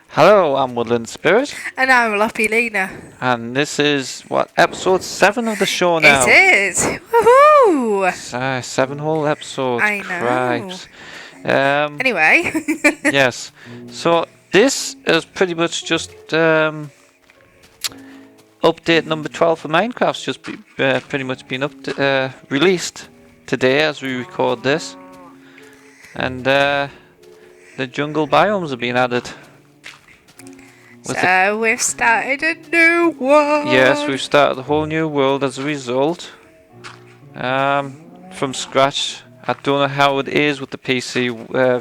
Hello, I'm Woodland Spirit. And I'm Loppy Lena. And this is, what, episode 7 of the show now? It is! Woohoo! 7 whole episodes. I know. Cripes. Anyway. Yes. So, this is pretty much just update number 12 for Minecraft's just pretty much been released today as we record this. And the jungle biomes have been added. So we've started a new world. Yes, we've started a whole new world as a result. From scratch. I don't know how it is with the PC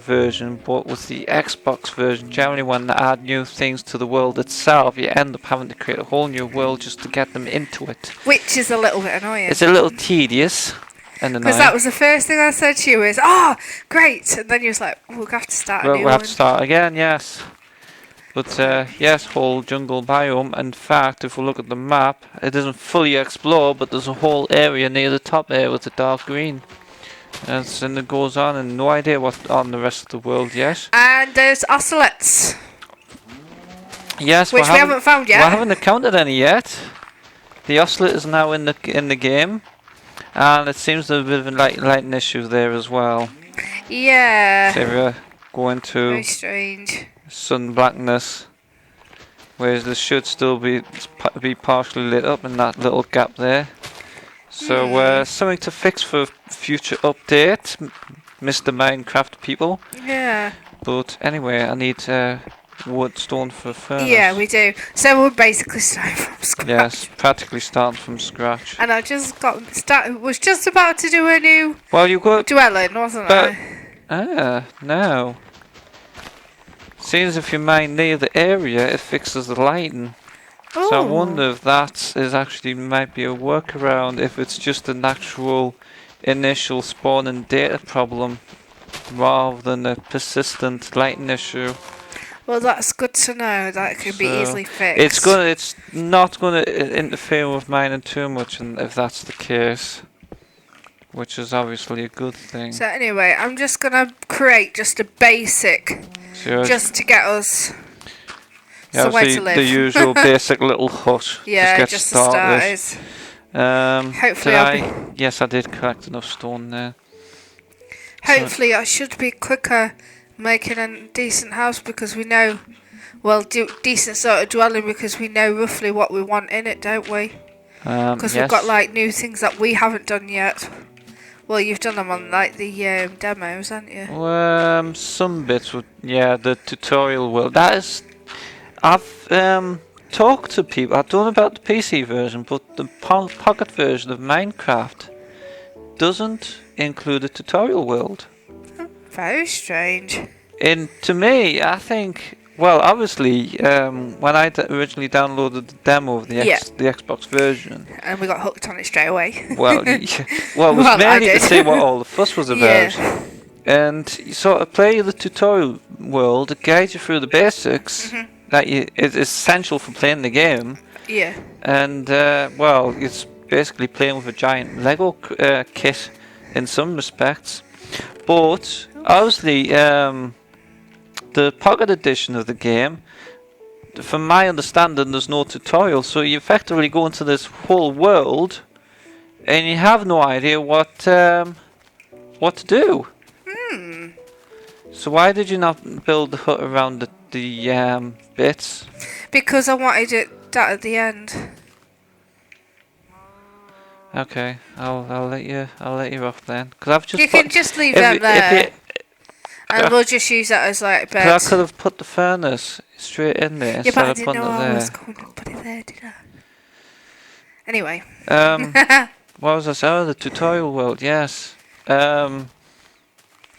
version, but with the Xbox version, generally when they add new things to the world itself, you end up having to create a whole new world just to get them into it. Which is a little bit annoying. It's a little tedious and annoying. Because that was the first thing I said to you is, oh, great. And then you was like, we'll have to start a new one. We'll have to start again, yes. But yes, whole jungle biome. In fact, if we look at the map, it isn't fully explored, but there's a whole area near the top there with the dark green. And it goes on, and no idea what's on the rest of the world yet. And there's ocelots. Yes, which we haven't found yet. We haven't encountered any yet. The ocelot is now in the game, and it seems there's a bit of a lighting issue there as well. Yeah. So we're going to very strange. Sun blackness, whereas this should still be partially lit up in that little gap there. So something to fix for future update, Mr. Minecraft people. Yeah. But anyway, I need wood, stone for a furnace. Yeah, we do. So we're basically starting from scratch. Yes, practically starting from scratch. And I just was just about to do a new dwelling, wasn't I? No. Seems if you mine near the area, it fixes the lighting. Ooh. So I wonder if that is actually might be a workaround, if it's just an actual initial spawning data problem rather than a persistent lighting issue. Well, that's good to know. That can be easily fixed. It's not gonna interfere with mining too much, and if that's the case, which is obviously a good thing. So anyway, I'm just gonna create just a basic, just to get us somewhere to live. The usual basic little hut. Yeah, just to start this. Hopefully, yes, I did collect enough stone there. Hopefully, I should be quicker making a decent house because we know, decent sort of dwelling because we know roughly what we want in it, don't we? Because we've got like new things that we haven't done yet. Well, you've done them on like the demos, haven't you? Some bits would, the tutorial world. That is, I've talked to people. I don't know about the PC version, but the pocket version of Minecraft doesn't include a tutorial world. Very strange. And to me, I think, well, obviously, when I originally downloaded the demo of the Xbox version, and we got hooked on it straight away. Well, it was mainly to see what all the fuss was about. Yeah. And you sort of play the tutorial world, it guides you through the basics that is essential for playing the game. Yeah. And it's basically playing with a giant Lego kit in some respects. But obviously, the pocket edition of the game, from my understanding, there's no tutorial, so you effectively go into this whole world, and you have no idea what to do. So why did you not build the hut around the bits? Because I wanted it that at the end. Okay, I'll let you off then. Cause I've just you can just leave them there, and we'll just use that as like bed. I could have put the furnace straight in there instead of putting it there. I was going to put it there, did I? Anyway. What was I saying? Oh, the tutorial world, yes.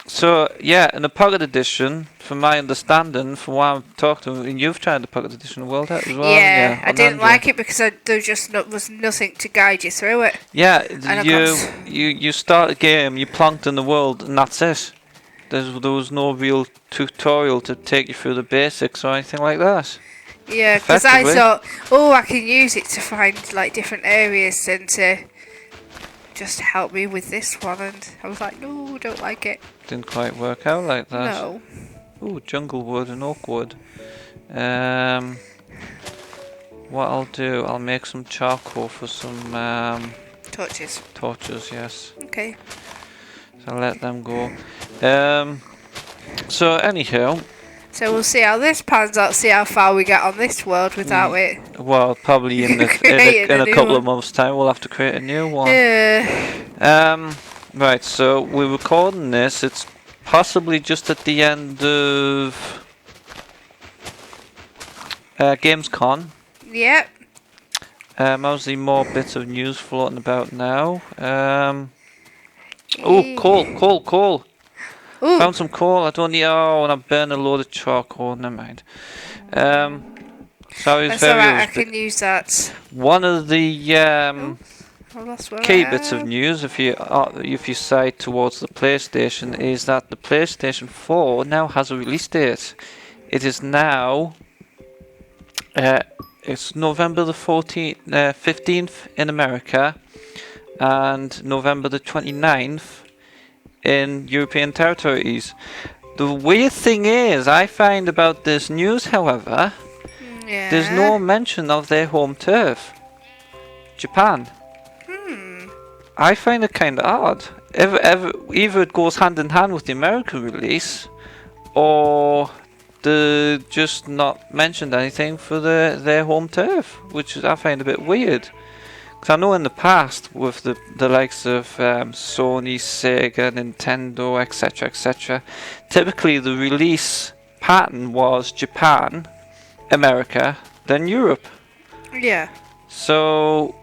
So yeah, in the pocket edition, from my understanding, from what I've talked to, and you've tried the pocket edition world as well. Yeah, I didn't like it because there just was nothing to guide you through it. Yeah, you start a game, you plonked in the world, and that's it. There was no real tutorial to take you through the basics or anything like that. Yeah, because I thought, I can use it to find like different areas and to just help me with this one, and I was like, no, don't like it. Didn't quite work out like that. No. Ooh, jungle wood and oak wood. What I'll do, I'll make some charcoal for some Torches. torches, yes. Okay. So I'll let them go. So anyhow, So we'll see how this pans out, see how far we get on this world without it. well, probably in Creating a a new couple of one. months' time, we'll have to create a new one. Yeah. Right, so we're recording this. It's possibly just at the end of Gamescom. Yep. Obviously more bits of news floating about now. Oh, coal. Ooh. Found some coal. I don't need. Oh, and I burned a load of charcoal. Never mind. Sorry, That's alright, I can use that. one of the Well, that's where key I bits of am. news, if you side towards the PlayStation, is that the PlayStation 4 now has a release date. It is now. It's November the 15th in America, and November the 29th in European territories. The weird thing is, I find about this news, however, Yeah. there's no mention of their home turf, Japan. I find it kind of odd. Either it goes hand in hand with the American release, or they just not mentioned anything for their home turf, which I find a bit weird. Because I know in the past, with the likes of Sony, Sega, Nintendo, etc., typically the release pattern was Japan, America, then Europe. Yeah. So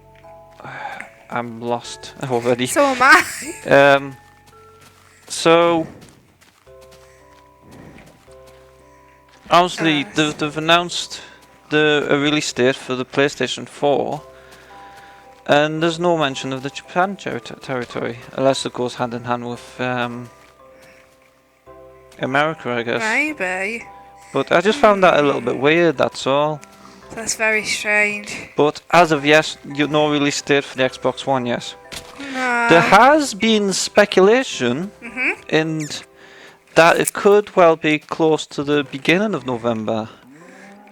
I'm lost already. So am I. So obviously they've announced a release date for the PlayStation 4, and there's no mention of the Japan territory, unless it goes hand in hand with America, I guess. Maybe. But I just found that a little bit weird, that's all. That's very strange. But as of yes, no release date for the Xbox One, yes. No. There has been speculation in that it could well be close to the beginning of November,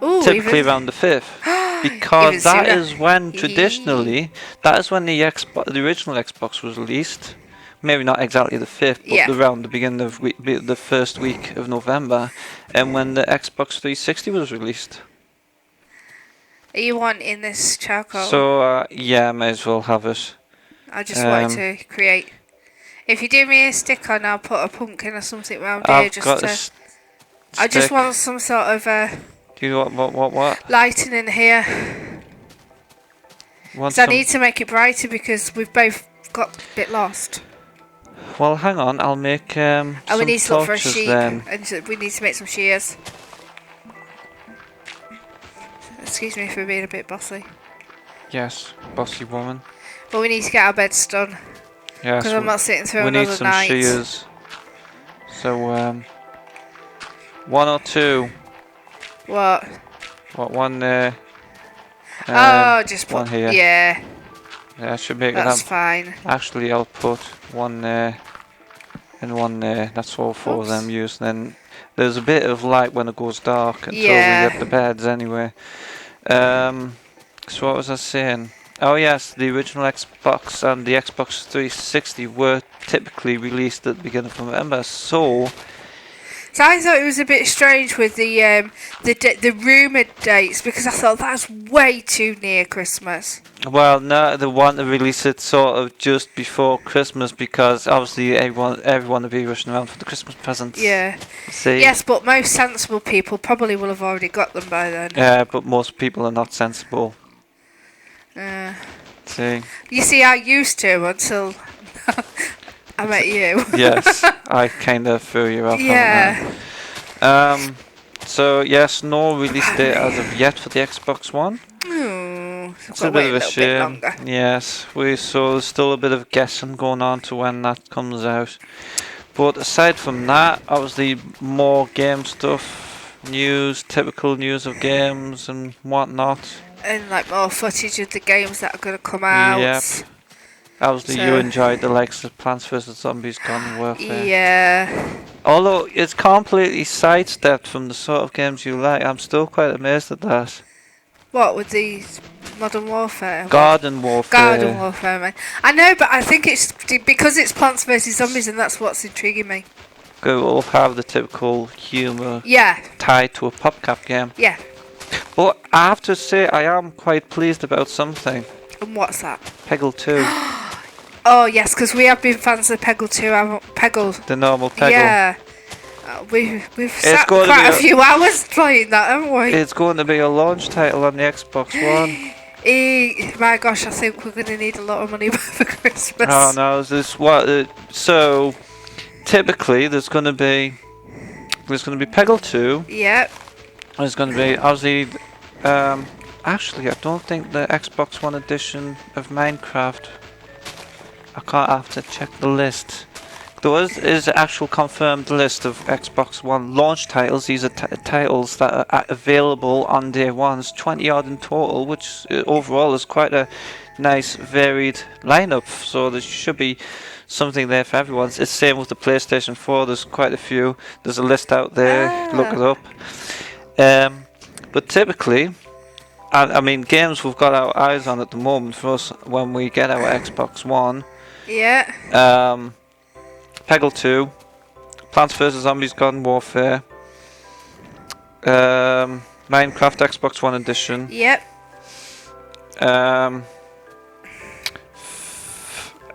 Ooh, typically even, around the 5th, because Even that sooner. is when traditionally, that is when the original Xbox was released. Maybe not exactly the 5th, but Yeah. around the beginning of the first week of November, and when the Xbox 360 was released. Are you wanting this charcoal? So yeah, I may as well have it. I just wanted to create. If you do me a stick on, I'll put a pumpkin or something round here I've just got to. a I just stick. want some sort of Do you what? lighting in here. Want So I some? need to make it brighter because we've both got a bit lost. Well, hang on. I'll make And we some need to look for a torches sheep. then. And so we need to make some shears. Excuse me for being a bit bossy. Yes, bossy woman. But we need to get our beds done. Yes. Because I'm not sitting through we another need some night. shears. So one or two. What? What one there? Oh, just one put. here. Yeah, Yeah, I should make that's it up. fine. Actually, I'll put one there and one there. That's all four of them Oops. used. And then there's a bit of light when it goes dark until Yeah. we get the beds anyway. So what was I saying? Oh yes, the original Xbox and the Xbox 360 were typically released at the beginning of November. So I thought it was a bit strange with the rumoured dates because I thought that's way too near Christmas. well, no, they want to release it sort of just before Christmas because obviously everyone will be rushing around for the Christmas presents. Yeah. See? Yes, but most sensible people probably will have already got them by then. But most people are not sensible. See? You see, I used to until I met you. Yes, I kind of threw you off Yeah. on that. So yes, no release date as of yet for the Xbox One. It's a bit of a shame. Yes, so there's still a bit of guessing going on to when that comes out. But aside from that, obviously more game stuff, news, typical news of games and whatnot. And like more footage of the games that are going to come out. Yep. Obviously, So- you enjoyed the likes of Plants vs Zombies Garden Warfare. Yeah. Although it's completely sidestepped from the sort of games you like, I'm still quite amazed at that. What with these Modern Warfare? Garden Warfare. Garden Warfare, man. I know, but I think it's because it's Plants vs Zombies, and that's what's intriguing me. It will have the typical humour Yeah. tied to a PopCap game. Yeah. But I have to say, I am quite pleased about something. And what's that? Peggle 2. Oh yes, because we have been fans of Peggle 2, haven't Peggle? The normal Peggle. Yeah. We've sat going to quite be a few hours playing that, haven't we? It's going to be a launch title on the Xbox One. My gosh, I think we're going to need a lot of money for Christmas. Oh no, so typically there's going to be Peggle 2. Yep. There's going to be obviously actually I don't think the Xbox One edition of Minecraft. I have to check the list. There is an actual confirmed list of Xbox One launch titles. These are titles that are available on day one. It's 20 odd in total, which overall is quite a nice varied lineup. So there should be something there for everyone. It's the same with the PlayStation 4. There's quite a few. There's a list out there. Look it up. But typically, I mean, games we've got our eyes on at the moment for us when we get our Xbox One. Yeah. Peggle 2, Plants vs Zombies Garden Warfare, Minecraft Xbox One Edition. Yep.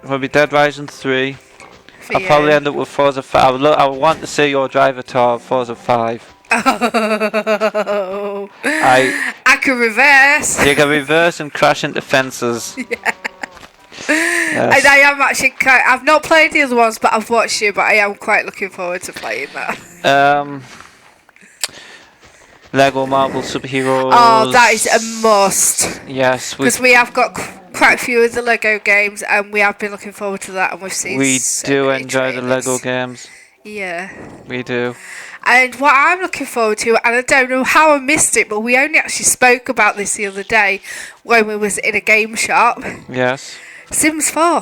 Maybe Dead Rising 3. For I'll you. probably end up with Forza 5. I would want to see your driver tour of Forza 5. Oh. I can reverse. You can reverse and crash into fences. Yeah. Yes. And I am actually I've not played the other ones, but I've watched you. But I am quite looking forward to playing that. Lego Marvel Superheroes. Oh, that is a must. Yes, Because we have got quite a few of the Lego games, and we have been looking forward to that, and we've seen. We so do many enjoy the trailers. Lego games. Yeah. We do. And what I'm looking forward to, and I don't know how I missed it, but we only actually spoke about this the other day when we was in a game shop. Yes. Sims 4.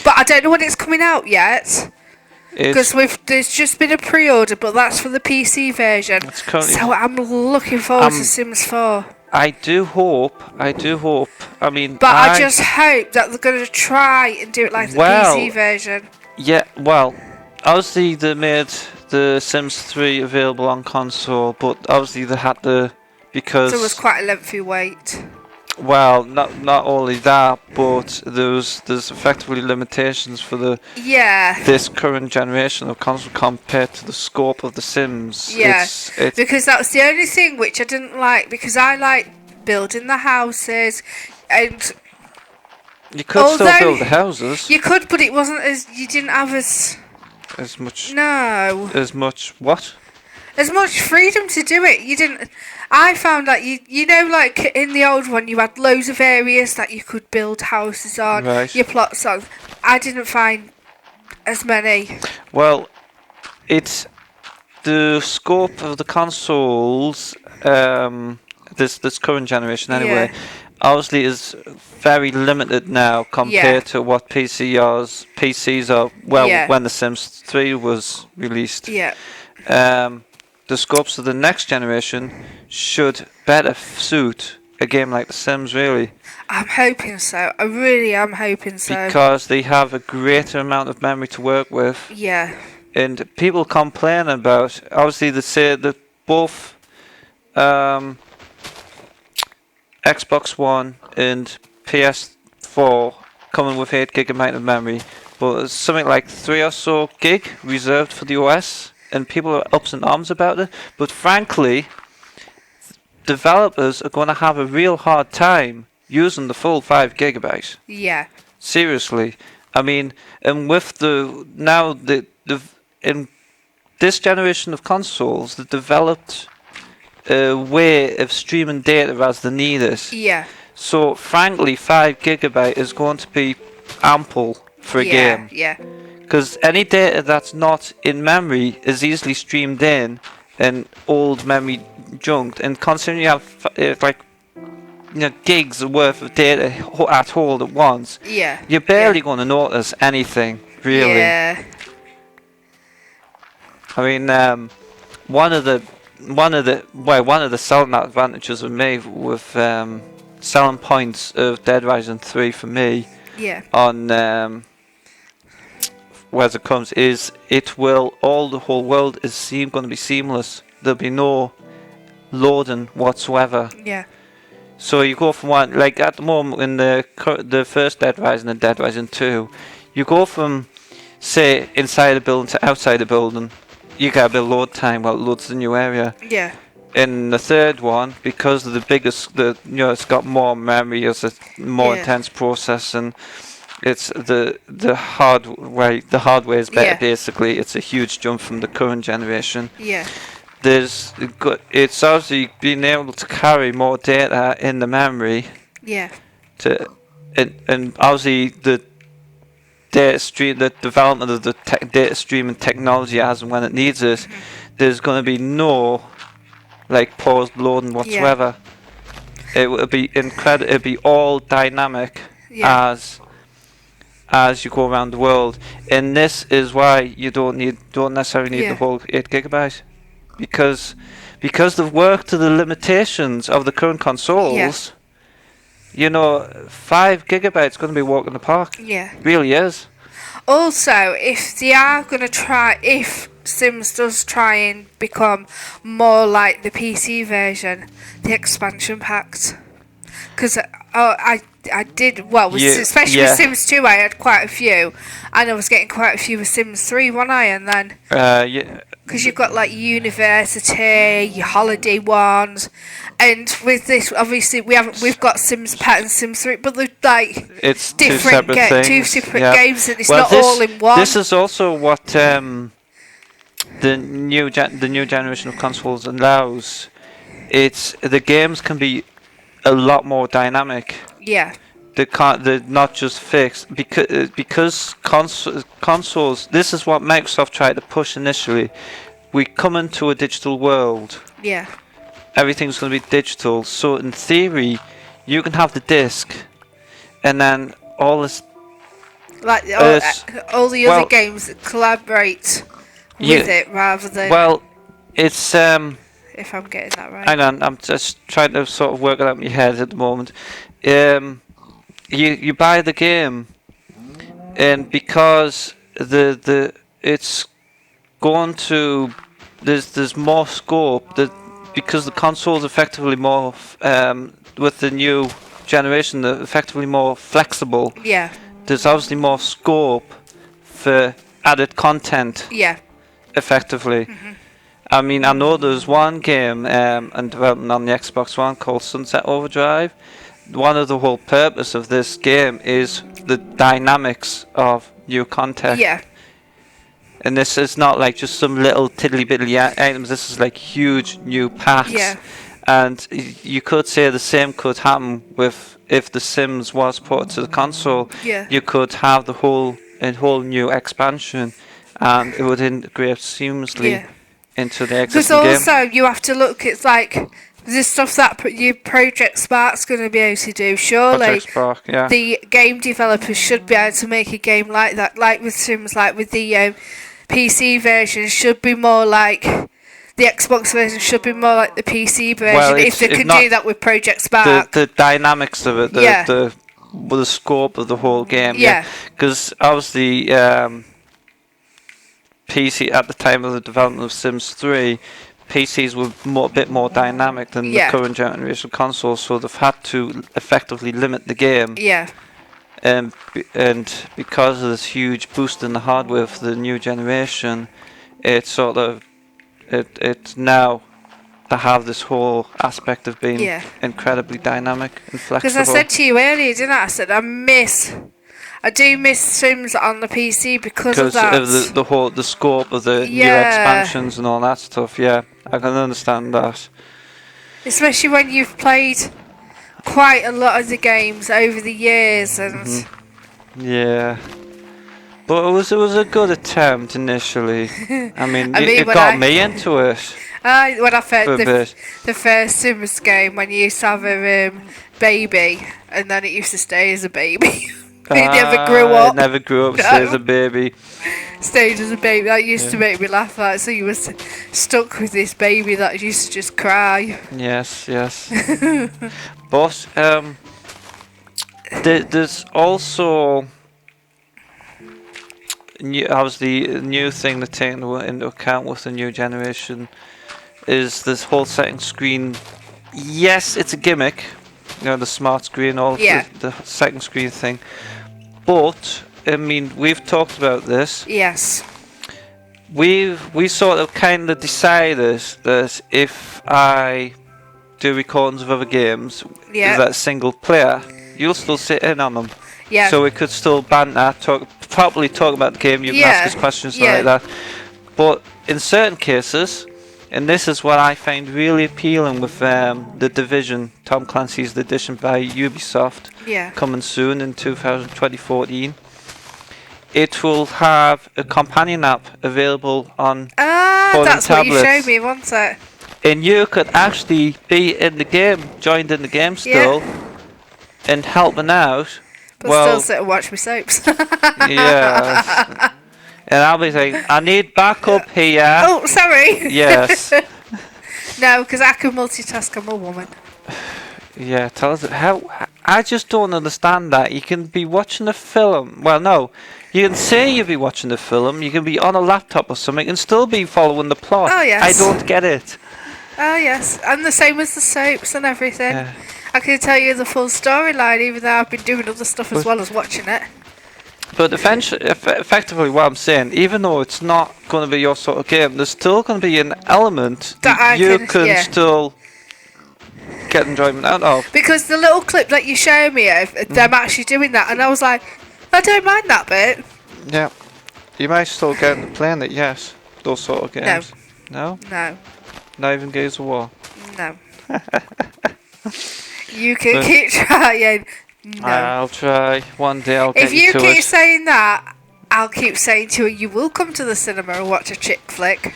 But I don't know when it's coming out yet. Because there's just been a pre-order, but that's for the PC version. So I'm looking forward to Sims 4. I do hope. I mean, but I just hope that they're going to try and do it like the PC version. Yeah, well, obviously they made the Sims 3 available on console, but obviously they had to, because there was quite a lengthy wait. Well, not only that, but there's effectively limitations for this current generation of console compared to the scope of the Sims. Yeah, because that was the only thing which I didn't like, because I like building the houses, and you could still build the houses. You could, but it wasn't you didn't have as much. No. As much what? As much freedom to do it. You didn't. I found that you know, like in the old one, you had loads of areas that you could build houses on, your plots on. I didn't find as many. Well, it's the scope of the consoles. This current generation, anyway. Yeah. Obviously, is very limited now compared to what PCs are. Well, when the Sims 3 was released. Yeah. The scopes of the next generation should better suit a game like The Sims, really. I'm hoping so. I really am hoping so. Because they have a greater amount of memory to work with. Yeah. And people complain about, obviously they say that both Xbox One and PS4 coming with 8 GB of memory, but it's something like 3 or so gig reserved for the OS. And people are ups and arms about it, but frankly, developers are going to have a real hard time using the full 5 GB. Yeah. Seriously, I mean, and with in this generation of consoles, they developed a way of streaming data as they need it. Yeah. So frankly, 5 GB is going to be ample for a game. Yeah. Because any data that's not in memory is easily streamed in and old memory junked. And considering you have gigs worth of data at hold at once, Yeah. you're barely going to notice anything, really. Yeah. I mean, one of the selling advantages of me with selling points of Dead Rising 3 for me Yeah. on whereas it comes is the whole world is going to be seamless. There'll be no loading whatsoever. Yeah. So you go from one, like at the moment in the first Dead Rising and Dead Rising 2, you go from, say, inside a building to outside the building. You get a bit of load time while it loads the new area. Yeah. In the third one, because of it's got more memory, it's a more intense process, and it's the hardware is better. Yeah. Basically, it's a huge jump from the current generation. Yeah. It's obviously being able to carry more data in the memory. Yeah. And obviously the data stream, the development of the data streaming technology as and when it needs it, there's going to be no paused loading whatsoever. It will be incredible. It'll be all dynamic as you go around the world, and this is why you don't necessarily need the whole 8 gigabytes, because they've worked to the limitations of the current consoles. 5 gigabytes going to be walking the park. Yeah. Really is. Also, if they are going to try, if Sims does try and become more like the PC version, the expansion packs. Because I did, well, especially with Sims 2, I had quite a few. And I was getting quite a few with Sims 3, wasn't I? And then... Because you've got university, your holiday ones, and with this, obviously we've got Sims Pet and Sims 3, but they're it's different two separate games, and it's not all in one. This is also what the new generation of consoles allows. The games can be a lot more dynamic. Yeah. They're not just fixed because consoles. This is what Microsoft tried to push initially. We come into a digital world. Yeah. Everything's going to be digital. So in theory, you can have the disc, and then all this. All the other games collaborate with it rather than. Well, it's if I'm getting that right. Hang on, I'm just trying to sort of work it out in my head at the moment. You buy the game, and because it's going to there's more scope because the console's effectively more with the new generation, they're effectively more flexible. Yeah. There's obviously more scope for added content. Yeah. Effectively. Mm-hmm. I mean, I know there's one game and development on the Xbox One called Sunset Overdrive. One of the whole purpose of this game is the dynamics of new content. Yeah. And this is not like just some little tiddly biddly items. This is like huge new packs. Yeah. And you could say the same could happen with if The Sims was ported to the console. Yeah. You could have a whole new expansion, and it would integrate seamlessly into the existing game. Because also you have to look. It's like the stuff that Project Spark's going to be able to do. Surely, Project Spark, yeah. The game developers should be able to make a game like that, like with Sims, like with the PC version. Should be more like the Xbox version. Should be more like the PC version. Well, if they could do that with Project Spark, the dynamics of it, the scope of the whole game. Yeah, because obviously. PC at the time of the development of Sims 3, PCs were a bit more dynamic than the current generation consoles, so they've had to effectively limit the game. Yeah. And because of this huge boost in the hardware for the new generation, it's now to have this whole aspect of being incredibly dynamic and flexible. Because I said to you earlier, didn't I? I said I do miss Sims on the PC because of that. Of the scope of the new expansions and all that stuff. Yeah, I can understand that. Especially when you've played quite a lot of the games over the years, and yeah, but it was a good attempt initially. I mean, it got me into it. When I for a played bit. the first Sims game, when you used to have a baby, and then it used to stay as a baby. It never grew up. It never grew up. No. Stays a baby. Stayed as a baby. That used to make me laugh. Like, so you were stuck with this baby that used to just cry. Yes, yes. But there's also obviously a new thing to take into account with the new generation is this whole setting screen. Yes, it's a gimmick, the smart screen, the second screen thing. But I mean, we've talked about this. Yes. We sort of kind of decided that if I do recordings of other games, that single player, you'll still sit in on them. Yeah. So we could still banter, properly talk about the game. You can ask us questions like that. But in certain cases, and this is what I find really appealing with the Division, Tom Clancy's edition by Ubisoft, coming soon in 2014. It will have a companion app available on phone that's and tablets. what you showed me, wasn't it? And you could actually be in the game, joined in the game still, and helping out. But still sit and watch my soaps. Yeah. And I'll be saying, I need backup here. Oh, sorry. Yes. No, because I can multitask. I'm a woman. Yeah, tell us how. I just don't understand that. You can be watching a film. Well, no. You can say you'll be watching a film. You can be on a laptop or something and still be following the plot. Oh, yes. I don't get it. Oh, yes. And the same as the soaps and everything. Yeah. I can tell you the full storyline, even though I've been doing other stuff as well as watching it. But effectively, what I'm saying, even though it's not going to be your sort of game, there's still going to be an element that you can still get enjoyment out of. Because the little clip that you showed me of them actually doing that, and I was like, I don't mind that bit. Yeah. You might still get into playing it, yes. Those sort of games. No? No. Not even Gears of War? No. You can keep trying. No. I'll try. One day I'll get you to it. If you keep saying that, I'll keep saying to you will come to the cinema and watch a chick flick.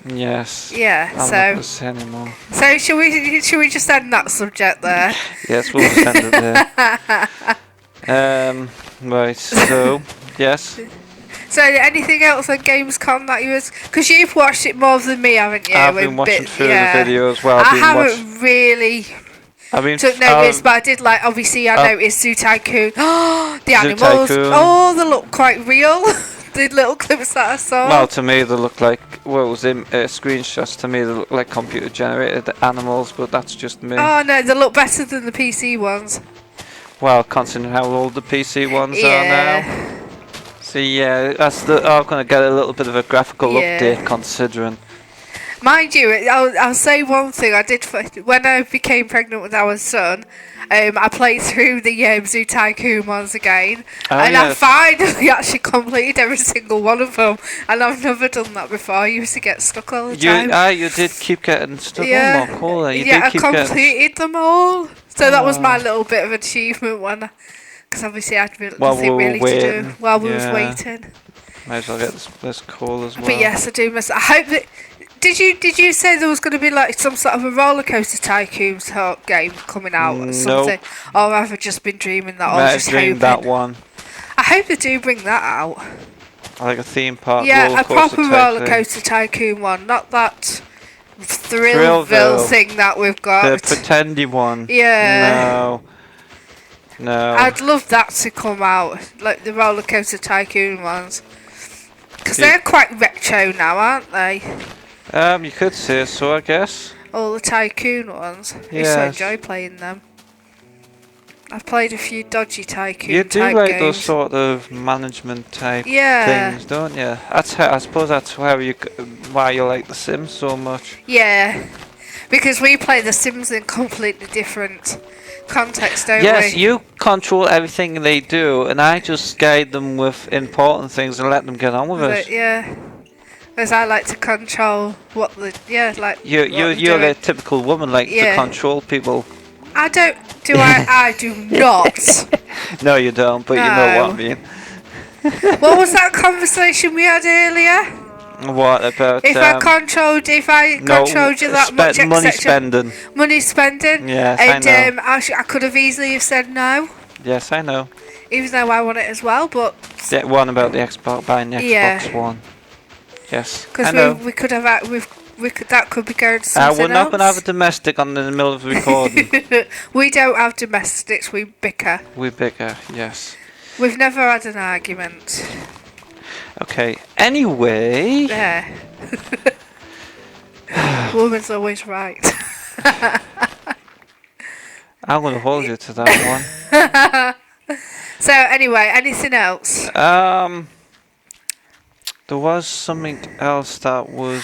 Yes. Yeah, I'm not gonna say anymore. So should we just end that subject there? Yes, we'll just end it there. Right, so, yes. So anything else on Gamescom that you was... Because you've watched it more than me, haven't you? I've been watching through the videos. Well, I haven't really took notice, but I did obviously I noticed Zoo Tycoon. The animals. Tycoon. Oh, they look quite real. The little clips that I saw. Well, to me they look like, well, it was in screenshots. To me they look like computer generated animals, but that's just me. Oh no, they look better than the PC ones. Well, considering how old the PC ones are now. See, that's I'm going to get a little bit of a graphical update considering. Mind you, I'll say one thing. I did when I became pregnant with our son. I played through the Zoo Tycoon ones again, and I finally actually completed every single one of them. And I've never done that before. I used to get stuck all the time. You did keep getting stuck. Yeah, on more cool. I completed them all. So that was my little bit of achievement one. Because obviously I had nothing really to do while we was waiting. Might as well get this call as well. But yes, I do miss it. I hope that... Did you say there was going to be some sort of a roller coaster tycoon game coming out or something? Or have I just been dreaming that? I was just hoping that one. I hope they do bring that out. Like a theme park. Yeah, a proper roller coaster tycoon one, not that Thrillville thing that we've got. The pretendy one. Yeah. No. I'd love that to come out, like the roller coaster tycoon ones, because they're quite retro now, aren't they? You could say so, I guess. All the tycoon ones. I used to enjoy playing them. I've played a few dodgy tycoon. You do like those sort of management type things, don't you? I suppose that's why you like The Sims so much. Yeah, because we play The Sims in completely different context, don't we? Yes, you control everything they do, and I just guide them with important things and let them get on with it. Yeah. Because I like to control what the You're a typical woman, to control people. I don't. I do not. No, you don't. But you know what I mean. What was that conversation we had earlier? What about? If I controlled you that much, money spending. Money spending. Yes, and, I know. I could have easily have said no. Yes, I know. Even though I want it as well, but. The one about the Xbox, buying the Xbox One. Yes, I know. Because we could have that could be going to something we're not else. going to have a domestic on in the middle of the recording. We don't have domestics. We bicker. We bicker. Yes. We've never had an argument. Okay. Anyway. There. Woman's always right. I'm going to hold you to that one. So anyway, anything else? There was something else that was.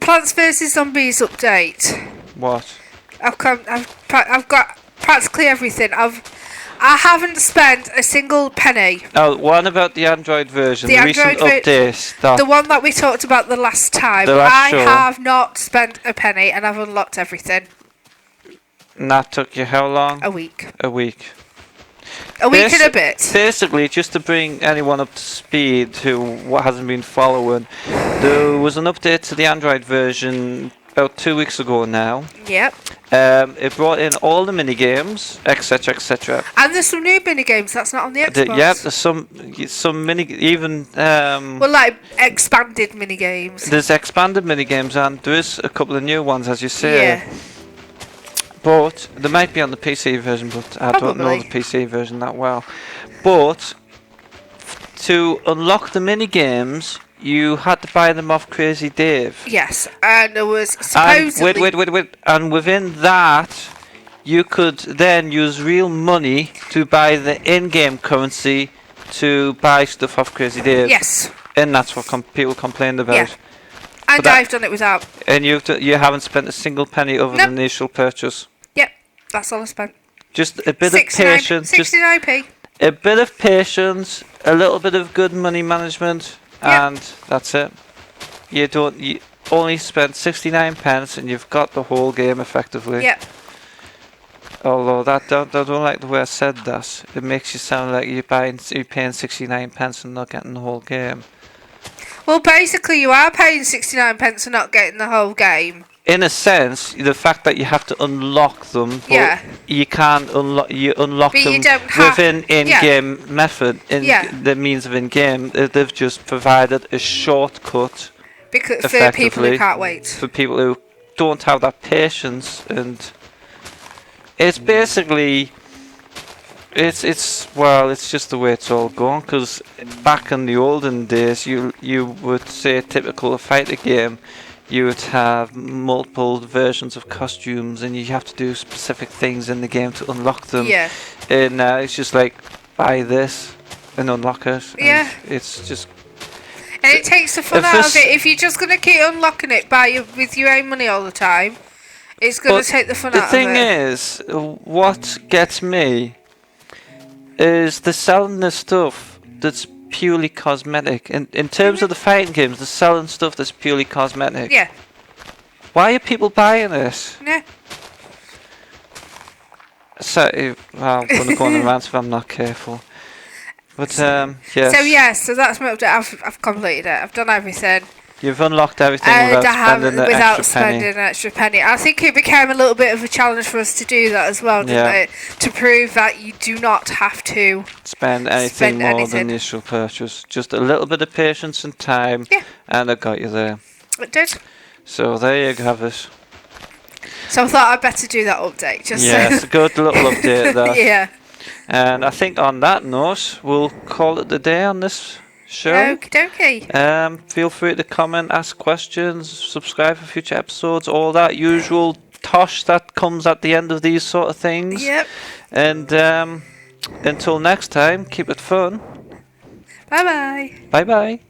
Plants vs Zombies update. What? I've got practically everything. I haven't spent a single penny. Oh, one about the Android version, the recent update. The one that we talked about the last time. I have not spent a penny and I've unlocked everything. And that took you how long? A week. A week. A week and a bit. Basically, just to bring anyone up to speed who hasn't been following, there was an update to the Android version about 2 weeks ago now. Yep. It brought in all the mini games, etc., etc. And there's some new mini games that's not on the Xbox. Yeah, there's some mini, even. Well, like expanded mini games. There's expanded mini games, and there is a couple of new ones, as you say. Yeah. But they might be on the PC version, but I don't know the PC version that well. But to unlock the mini games, you had to buy them off Crazy Dave. Yes, and there was supposedly. Wait. And within that, you could then use real money to buy the in-game currency to buy stuff off Crazy Dave. Yes. And that's what people complained about. Yeah. And I've done it without. And you haven't spent a single penny over the initial purchase. Yep, that's all I spent. Just a bit of patience. 69p. A bit of patience, a little bit of good money management, and that's it. You only spent 69 pence and you've got the whole game effectively. Yep. Although I don't like the way I said that. It makes you sound like you're paying 69 pence and not getting the whole game. Well, basically, you are paying 69 pence and not getting the whole game. In a sense, the fact that you have to unlock them, but you can't unlock. You unlock them within in-game method, the means of in-game. They've just provided a shortcut for people who can't wait. For people who don't have that patience, and it's basically. It's just the way it's all gone. Because back in the olden days, you would say typical of fighter game, you would have multiple versions of costumes, and you have to do specific things in the game to unlock them. Yeah. And it's just like buy this and unlock it. Yeah. It's just. And it takes the fun out of it. If you're just gonna keep unlocking it with your own money all the time, it's gonna take the fun out of it. The thing is, what gets me is they're selling the stuff that's purely cosmetic. In terms of the fighting games, they're selling stuff that's purely cosmetic. Yeah. Why are people buying this? Yeah. So, I'm going to go on a rant if I'm not careful. But, yes. So that's my update. I've completed it. I've done everything. You've unlocked everything without spending an extra penny. I think it became a little bit of a challenge for us to do that as well, didn't it? To prove that you do not have to spend anything more than the initial purchase. Just a little bit of patience and time, and it got you there. It did. So there you have it. So I thought I'd better do that update. It's a good little update there. Yeah. And I think on that note, we'll call it the day on this show. Okie dokie. Feel free to comment, ask questions, subscribe for future episodes, all that usual tosh that comes at the end of these sort of things. Yep. And until next time, keep it fun. Bye bye. Bye bye.